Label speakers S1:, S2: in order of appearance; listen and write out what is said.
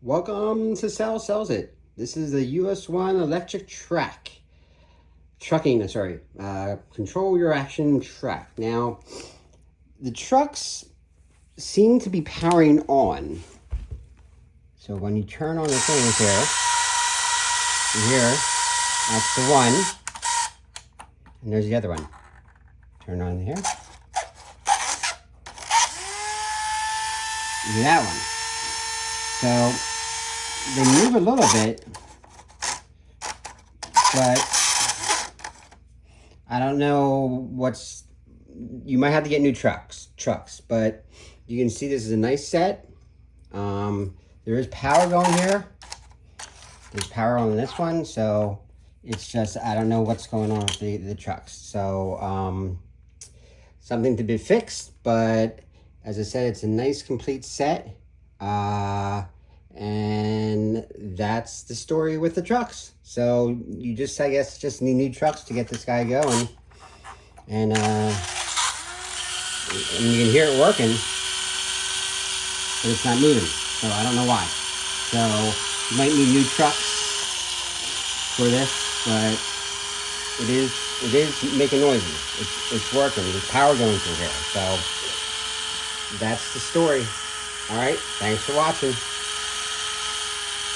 S1: Welcome to Sal Sells It. This is the US1 electric trucking, control your action track. Now, the trucks seem to be powering on. So when you turn on the things here, that's the one, and there's the other one. Turn on here. You do that one. So they move a little bit, but I don't know you might have to get new trucks, but you can see this is a nice set. There is power going here. There's power on this one, so it's just, I don't know what's going on with the trucks. So, something to be fixed, but as I said, it's a nice complete set. And that's the story with the trucks. So you just, I guess, just need new trucks to get this guy going. And you can hear it working, but it's not moving. So I don't know why. So you might need new trucks for this, but it is making noises. It's working. There's power going through here. So that's the story. All right. Thanks for watching.